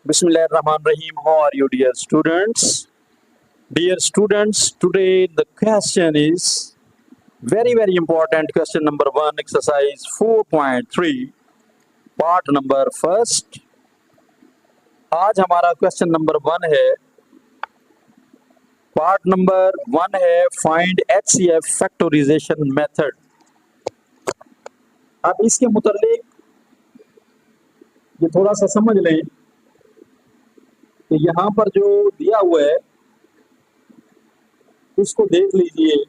Bismillahirrahmanirrahim. How are you, dear students? Dear students, today the question is very important. Question number 1, exercise 4.3, part number first. आज हमारा question number 1 है, part number 1 है find HCF factorisation method. अब इसके मुतालिक ये थोड़ा सा समझ लें कि यहाँ पर जो दिया हुआ है इसको देख लीजिए।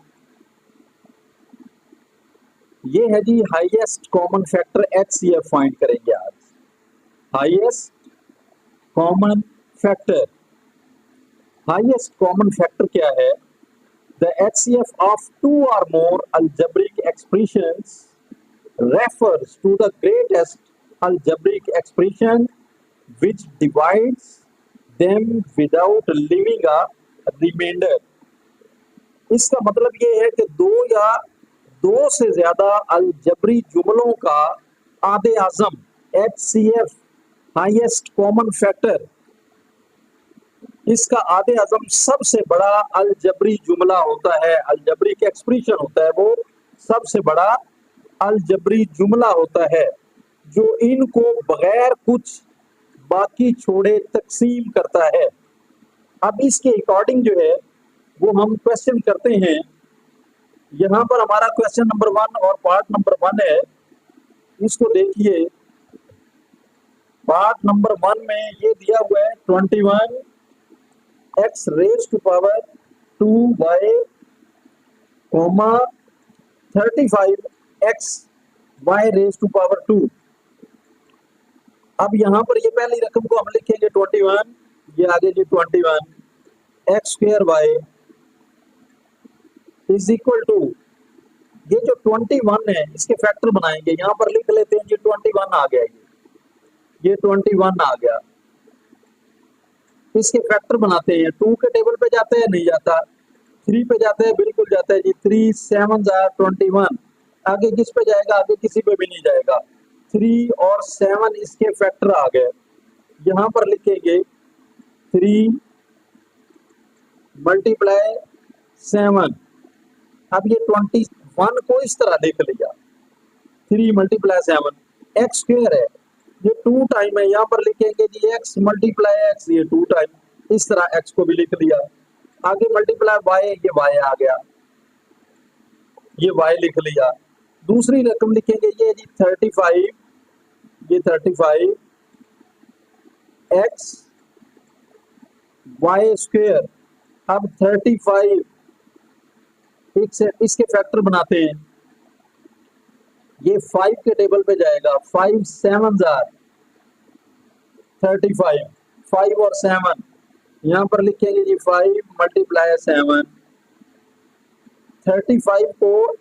ये है जी highest common factor HCF find करेंगे आज। Highest common factor, highest common factor क्या है? The HCF of 2 or more algebraic expressions refers to the greatest algebraic expression which divides them without leaving a remainder। इसका मतलब ये है कि दो या दो से ज्यादा अलजबरी जुमलों का आधे आजम HCF हाईएस्ट कॉमन फैक्टर, इसका आधे आजम सबसे बड़ा अलजबरी जुमला होता है, अलजबरिक एक्सप्रेशन होता है, वो सबसे बड़ा अलजबरी जुमला होता है जो इनको बगैर कुछ बाकी छोड़े तकसीम करता है। अब इसके अकॉर्डिंग जो है वो हम क्वेश्चन करते हैं। यहाँ पर हमारा क्वेश्चन नंबर 1 और पार्ट नंबर 1 है, इसको देखिए। पार्ट नंबर 1 में ये दिया हुआ है 21x raise to power 2y, 35x y raise to power 2। अब यहाँ पर ये पहली रकम को हम लिखेंगे 21, ये आगे जी 21 x square y is equal to, ये जो 21 है इसके फैक्टर बनाएंगे। यहाँ पर लिख लेते हैं जी 21 आ गया, ये 21 आ गया। इसके फैक्टर बनाते हैं। 2 के टेबल पे जाता है, नहीं जाता। 3 पे जाता है, बिल्कुल जाता है जी। 3 7 21। आगे किस पे जाएगा? आगे किसी पे भी नहीं जाएगा। 3 और 7 इसके फैक्टर आ गए। यहाँ पर लिखेंगे 3 मल्टीप्लाई 7। अब ये 21 को इस तरह लिख लिया, 3 मल्टीप्लाई 7 एक्स स्क्वायर है, ये 2 टाइम है। यहाँ पर लिखेंगे जी x मल्टीप्लाई x, ये 2 टाइम, इस तरह x को भी लिख लिया। आगे मल्टीप्लाई y, ये y आ गया, ये y लिख लिया। दूसरी रकम लिखेंगे ये जी 35, ये 35 x y स्क्वायर। अब 35 इसके फैक्टर बनाते हैं। ये 5 के टेबल पे जाएगा। 5 7 35, 5 और 7 यहाँ पर लिखेंगे जी 5 मल्टीप्लाई 7। 35 को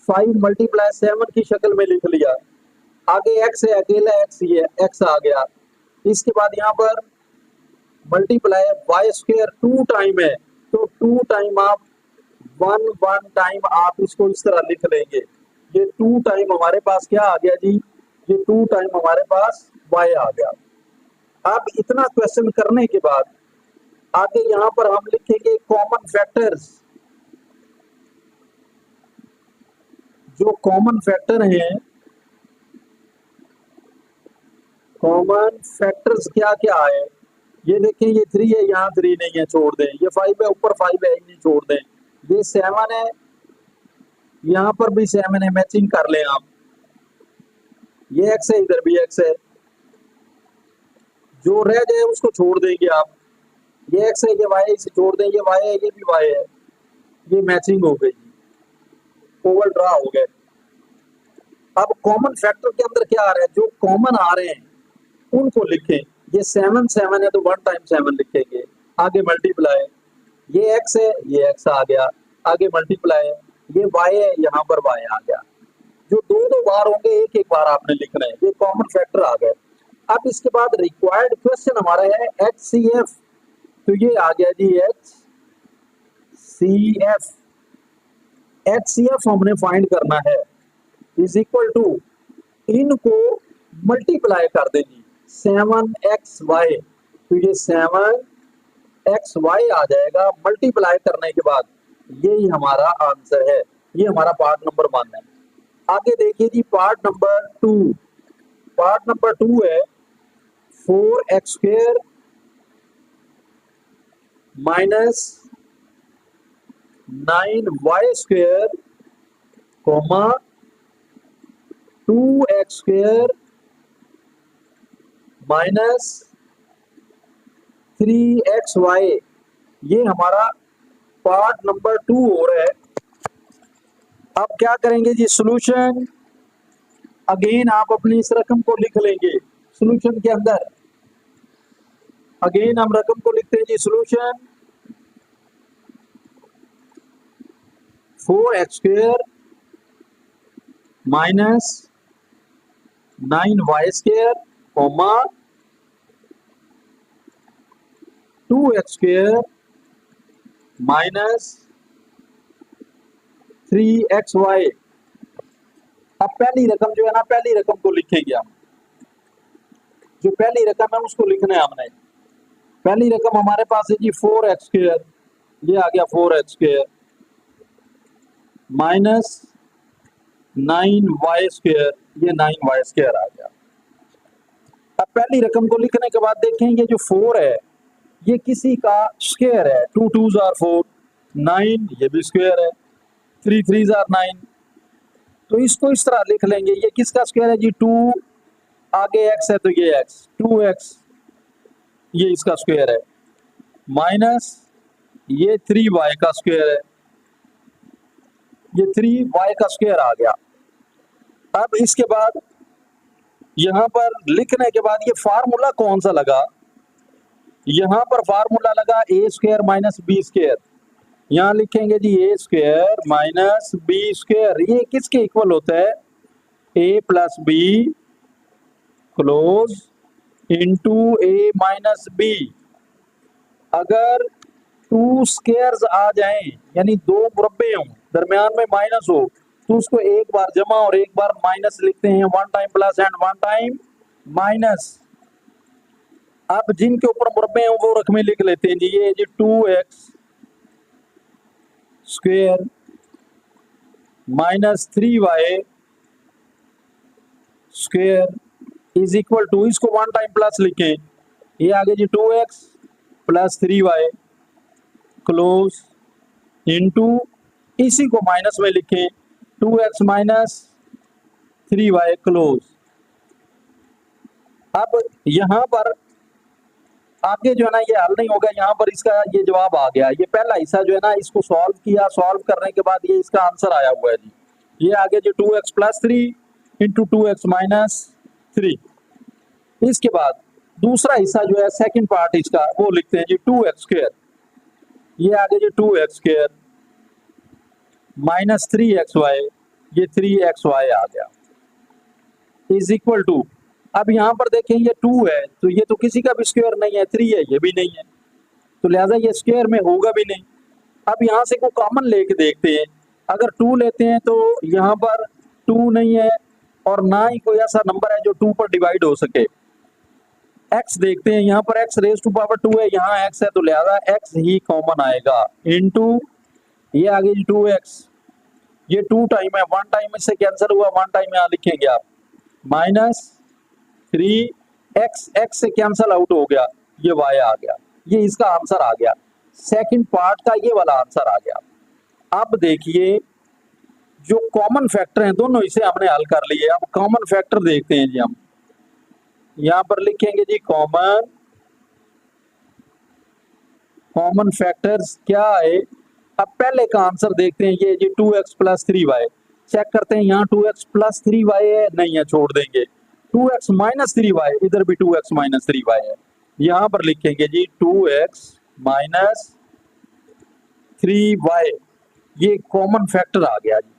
5 मल्टीप्लाई 7 की शक्ल में लिख लिया। आगे x है, अकेला x ही है, x आ गया। इसके बाद यहाँ पर मल्टीप्लाई y स्क्वायर 2 टाइम है, तो 2 टाइम आप 1 टाइम आप इसको इस तरह लिख लेंगे। ये 2 टाइम हमारे पास क्या आ गया जी? ये 2 टाइम हमारे पास y आ गया। अब इतना क्वेश्चन करने के बाद आगे यहाँ पर हम लिखेंगे कॉमन फैक्टर्स। जो कॉमन फैक्टर हैं, कॉमन फैक्टर्स क्या क्या है? ये देखें, ये 3 है, यहाँ 3 नहीं है, छोड़ दें। ये 5 है, ऊपर 5 है, नहीं छोड़ दें। ये 7 है, यहाँ पर भी 7 है, मैचिंग कर लें आप। ये x है, इधर भी x है, जो रह जाए उसको छोड़ देंगे आप। ये x है, ये y है, इसे छोड़ दें। ये y है, ये भी y है, ये मैचिंग हो गई, ओवर ड्रा हो गए। अब कॉमन फैक्टर के अंदर क्या आ रहा है? जो कॉमन आ रहे हैं उनको लिखें। ये 7 7 है, तो 1 टाइम 7 लिखेंगे। आगे मल्टीप्लाई, ये x है, ये x आ गया। आगे मल्टीप्लाई, ये y है, यहाँ पर y आ गया। जो 2 बार होंगे, एक बार आपने लिखना है। ये कॉमन फैक्टर आ गए। अब इसके बाद रिक्वायर्ड क्वेश्चन हमारा है HCF, तो ये आ गया जी HCF। HCF हमने फाइंड करना है, इज इक्वल टू, इनको मल्टीप्लाई कर देंगे 7xy तो ये 7xy आ जाएगा मल्टीप्लाई करने के बाद। यही हमारा आंसर है, ये हमारा पार्ट नंबर 1 है। आगे देखिए जी पार्ट नंबर 2। पार्ट नंबर 2 है 4x² minus 9y² comma 2x² minus 3xy। ये हमारा पार्ट नंबर 2 हो रहा है। अब क्या करेंगे जी, सॉल्यूशन अगेन आप अपनी इस रकम को लिख लेंगे सॉल्यूशन के अंदर। अगेन हम रकम को लिखते हैं जी, solution 4x² minus 9y² comma 2x² minus 3xy। अब पहली रकम जो है ना, पहली रकम को लिखेंगे हम। जो पहली रकम है उसको लिखना है हमने। पहली रकम हमारे पास है जी 4x², ये आ गया 4x² माइनस 9y², ये 9y² आ गया। अब पहली रकम को लिखने के बाद देखेंगे जो 4 है ये किसी का स्क्वायर है। 2 2s are 4, 9 ये भी स्क्वायर है, 3 3s are 9। तो इसको इस तरह लिख लेंगे, ये किसका स्क्वायर है जी, 2 आगे x है तो ये x, 2x ये इसका स्क्वायर है, माइनस ये 3y का स्क्वायर है, ये 3y का स्क्वायर आ गया। अब इसके बाद यहां पर लिखने के बाद ये फार्मूला कौन सा लगा, यहां पर फार्मूला लगा a² माइनस b²। यहां लिखेंगे जी a² माइनस b², ये किसके इक्वल होता है, a plus b close into a minus b। अगर 2 स्क्वायर्स आ जाएं यानी 2 मुरब्बे हों, दरमियान में माइनस हो, तो उसको एक बार जमा और एक बार माइनस लिखते हैं, 1 time plus and 1 time minus. अब जिनके ऊपर मुरब्बे हैं वो रकमें लिख लेते हैं जी, ये जी 2x² minus 3y² is equal to, इसको 1 टाइम प्लस लिखें, ये आगे जी 2x plus 3y close into, इसी को माइनस में लिखें 2x माइनस 3y क्लोज। अब यहां पर आगे जो है ना ये हल नहीं होगा, यहाँ पर इसका ये जवाब आ गया। ये पहला हिस्सा जो है ना इसको सॉल्व किया, सॉल्व करने के बाद ये इसका आंसर आया हुआ है जी, ये आगे जी 2x plus 3 into 2x minus 3। इसके बाद दूसरा हिस्सा जो है सेकंड पार्ट इसका वो लिखते हैं जी 2x², ये आगे जी 2x² माइनस 3xy, ये 3xy आ गया इज इक्वल टू। अब यहाँ पर देखें ये 2 है तो ये तो किसी का भी स्क्वायर नहीं है, 3 है ये भी नहीं है, तो लिहाजा ये स्क्वायर में होगा भी नहीं। अब यहाँ से को कॉमन लेके देखते हैं, अगर 2 लेते हैं तो यहाँ पर 2 नहीं है और ना ही कोई ऐसा नंबर है जो 2 पर डिवाइड हो सके। x देखते हैं, यहाँ पर x रेज टू पावर 2 है, यहाँ x है तो लिहाजा x ही कॉमन आएगा इंटू ये आगे 2x, ये 2 टाइम है, 1 टाइम इससे कैंसिल हुआ, 1 टाइम यहाँ लिखेंगे आप, माइनस 3x, x से कैंसिल आउट हो गया, ये y आ गया, ये इसका आंसर आ गया। सेकंड पार्ट का ये वाला आंसर आ गया। अब देखिए जो कॉमन फैक्टर हैं दोनों इसे हमने हल कर लिए। अब कॉमन फैक्टर देखते हैं जी, हम यहां पर लिखेंगे जी कॉमन फैक्टर्स क्या है। अब पहले का आंसर देखते हैं, ये जी 2x प्लस 3y, चेक करते हैं यहाँ 2x प्लस 3y है, नहीं है छोड़ देंगे। 2x माइनस 3y, इधर भी 2x माइनस 3y है, यहां पर लिखेंगे जी 2x माइनस 3y, ये कॉमन फैक्टर आ गया जी।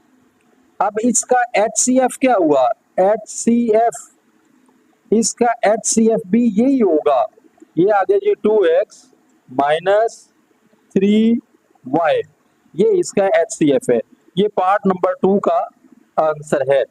अब इसका HCF क्या हुआ, HCF, इसका HCF भी यही होगा, ये आगे जी 2x माइनस 3y, ये इसका HCF है। ये पार्ट नंबर 2 का आंसर है।